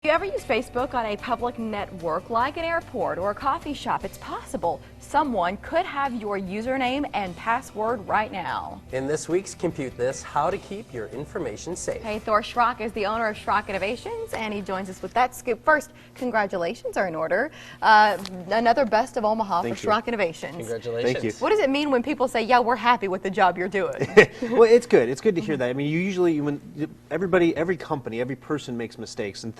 If you ever use Facebook on a public network like an airport or a coffee shop, it's possible someone could have your username and password right now. In this week's Compute This, how to keep your information safe. Hey, Thor Schrock is the owner of Schrock Innovations, and he joins us with that scoop. First, congratulations are in order. Another Best of Omaha for Schrock Innovations. Congratulations. Thank you. What does it mean when people say, yeah, we're happy with the job you're doing? Well, it's good. It's good to hear that. I mean, every company, every person makes mistakes, and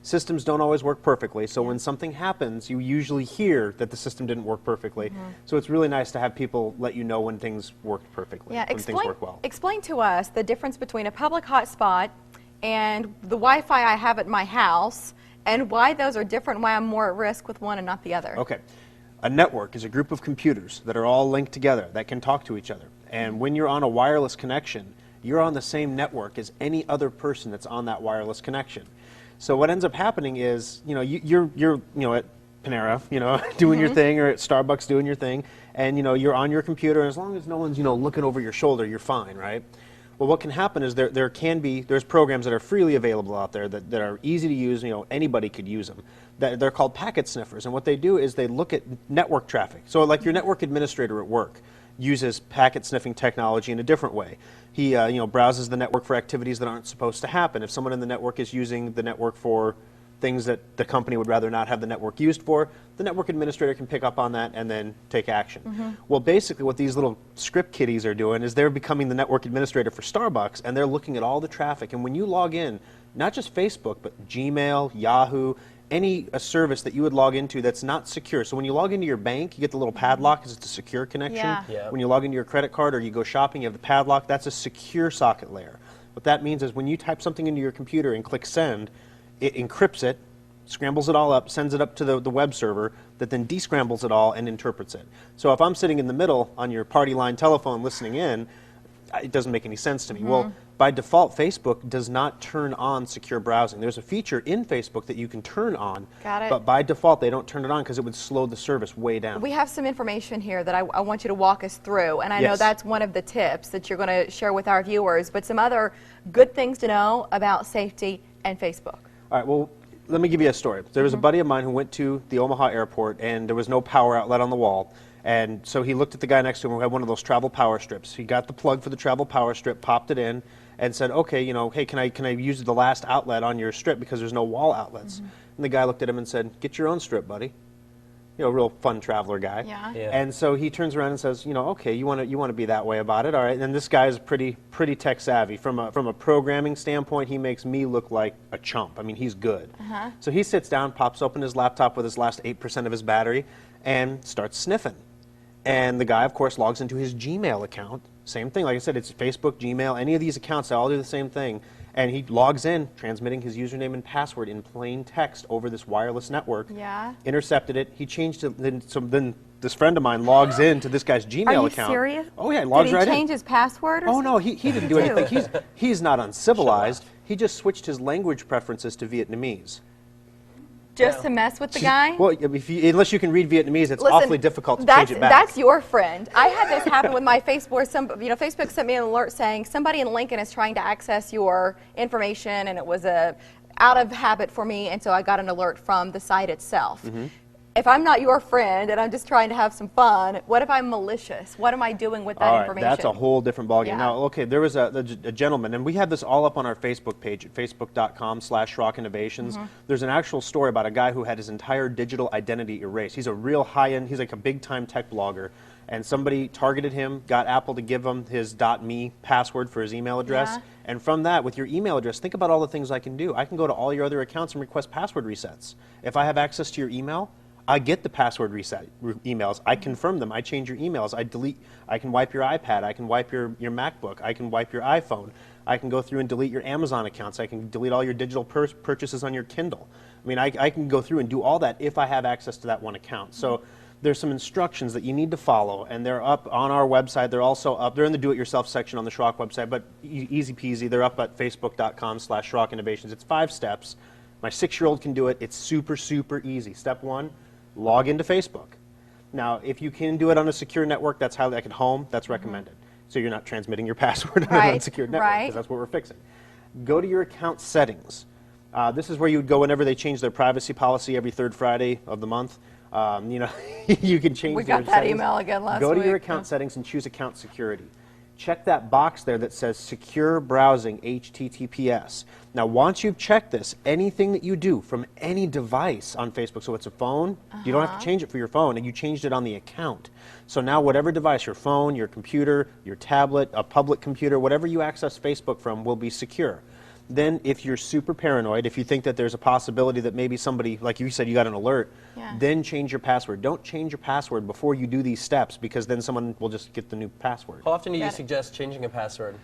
systems don't always work perfectly. So when something happens, you usually hear that the system didn't work perfectly. So it's really nice to have people let you know when things worked perfectly, when things work well. Explain to us the difference between a public hotspot and the Wi-Fi I have at my house, and why those are different, why I'm more at risk with one and not the other. Okay. A network is a group of computers that are all linked together that can talk to each other. And when you're on a wireless connection, you're on the same network as any other person that's on that wireless connection. So what ends up happening is, you're at Panera, doing your thing, or at Starbucks doing your thing, and you're on your computer, and as long as no one's looking over your shoulder, you're fine, right? Well, what can happen is there's programs that are freely available out there that are easy to use. Anybody could use them. They're called packet sniffers, and what they do is they look at network traffic. So like your network administrator at work uses packet sniffing technology in a different way. He browses the network for activities that aren't supposed to happen. If someone in the network is using the network for things that the company would rather not have the network used for, the network administrator can pick up on that and then take action. Well, basically what these little script kiddies are doing is they're becoming the network administrator for Starbucks, and they're looking at all the traffic. And when you log in, not just Facebook, but Gmail, Yahoo, a service that you would log into that's not secure. So when you log into your bank, you get the little padlock because it's a secure connection. Yeah. When you log into your credit card or you go shopping, you have the padlock. That's a secure socket layer. What that means is when you type something into your computer and click send, it encrypts it, scrambles it all up, sends it up to the web server that then descrambles it all and interprets it. So if I'm sitting in the middle on your party line telephone listening in, it doesn't make any sense to me. Well, by default, Facebook does not turn on secure browsing. There's a feature in Facebook that you can turn on, but by default they don't turn it on because it would slow the service way down. We have some information here that I want you to walk us through, and I know that's one of the tips that you're going to share with our viewers, but some other good things to know about safety and Facebook. All right, well, let me give you a story. There was a buddy of mine who went to the Omaha airport, and there was no power outlet on the wall. And so he looked at the guy next to him who had one of those travel power strips. He got the plug for the travel power strip, popped it in, and said, okay, hey, can I use the last outlet on your strip because there's no wall outlets? And the guy looked at him and said, get your own strip, buddy. Real fun traveler guy. Yeah. And so he turns around and says, okay, you want to be that way about it, all right? And this guy is pretty tech savvy. From a programming standpoint, he makes me look like a chump. I mean, he's good. So he sits down, pops open his laptop with his last 8% of his battery, and starts sniffing. And the guy, of course, logs into his Gmail account. Same thing, like I said, it's Facebook, Gmail, any of these accounts, they all do the same thing. And he logs in, transmitting his username and password in plain text over this wireless network. Yeah. Intercepted it. He changed it. Then this friend of mine logs into this guy's Gmail account. Are you serious? Oh yeah, he logs right in. Did he change his password or Oh no, he didn't do anything. He's not uncivilized. Sure. He just switched his language preferences to Vietnamese. Just to mess with the guy? Well, unless you can read Vietnamese, it's awfully difficult to change it back. That's your friend. I had this happen with my Facebook. Facebook sent me an alert saying somebody in Lincoln is trying to access your information, and it was out of habit for me, and so I got an alert from the site itself. If I'm not your friend and I'm just trying to have some fun, what if I'm malicious? What am I doing with that information? That's a whole different ballgame. Yeah. Now, okay, there was a gentleman, and we have this all up on our Facebook page at facebook.com/Schrock Innovations. There's an actual story about a guy who had his entire digital identity erased. He's a real high-end, he's like a big-time tech blogger, and somebody targeted him, got Apple to give him his .me password for his email address, and from that, with your email address, think about all the things I can do. I can go to all your other accounts and request password resets. If I have access to your email, I get the password reset emails. I confirm them. I change your emails. I delete. I can wipe your iPad. I can wipe your MacBook. I can wipe your iPhone. I can go through and delete your Amazon accounts. I can delete all your digital purchases on your Kindle. I mean, I can go through and do all that if I have access to that one account. So there's some instructions that you need to follow, and they're up on our website. They're also up. They're in the do-it-yourself section on the Schrock website, but easy peasy. They're up at facebook.com/Schrock Innovations. It's 5 steps. My 6-year-old can do it. It's super, super easy. Step 1. Log into Facebook. Now, if you can do it on a secure network, that's highly, like at home, that's recommended. So you're not transmitting your password on an unsecured network, because that's what we're fixing. Go to your account settings. This is where you would go whenever they change their privacy policy every third Friday of the month. You know, you can change We their got that settings. email again last Go to your week. account settings and choose account security. Check that box there that says secure browsing HTTPS. Now, once you've checked this, anything that you do from any device on Facebook, so it's a phone, you don't have to change it for your phone, and you changed it on the account. So now whatever device, your phone, your computer, your tablet, a public computer, whatever you access Facebook from will be secure. Then if you're super paranoid, if you think that there's a possibility that maybe somebody, like you said, you got an alert, then change your password. Don't change your password before you do these steps, because then someone will just get the new password. How often do you suggest changing a password?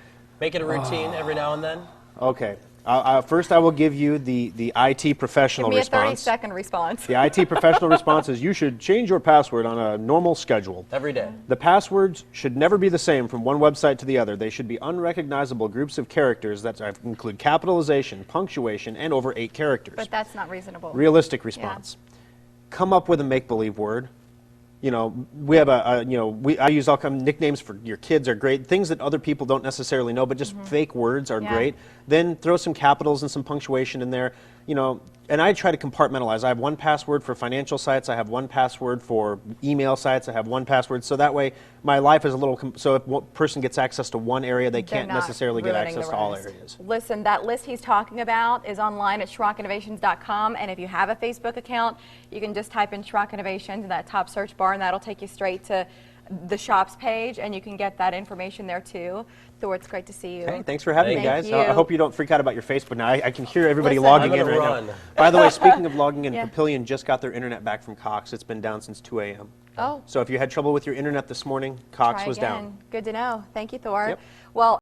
Make it a routine every now and then? Okay. First, I will give you the IT professional Give me response. a 30-second response. The IT professional response is you should change your password on a normal schedule. Every day. The passwords should never be the same from one website to the other. They should be unrecognizable groups of characters that include capitalization, punctuation, and over 8 characters. But that's not reasonable. Realistic response. Come up with a make-believe word. You know, we have I use all kinds of nicknames for your kids are great. Things that other people don't necessarily know, but just fake words are great. Then throw some capitals and some punctuation in there. You know, and I try to compartmentalize. I have one password for financial sites. I have one password for email sites. I have one password. So that way my life is a little, so if one person gets access to one area, they can't They're not necessarily get ruining access the to all rest. areas. Listen, that list he's talking about is online at SchrockInnovations.com, and if you have a Facebook account, you can just type in Schrock Innovations in that top search bar, and that'll take you straight to the shops page, and you can get that information there too. Thor, it's great to see you. Hey, thanks for having me, Thank guys. you. I hope you don't freak out about your Facebook now. I can hear everybody Listen. logging I'm in gonna right run. now. By the way, speaking of logging in, Yeah. Papillion just got their internet back from Cox. It's been down since 2 a.m. Oh, So if you had trouble with your internet this morning, Cox try was again. down. Good to know. Thank you, Thor. Yep. Well.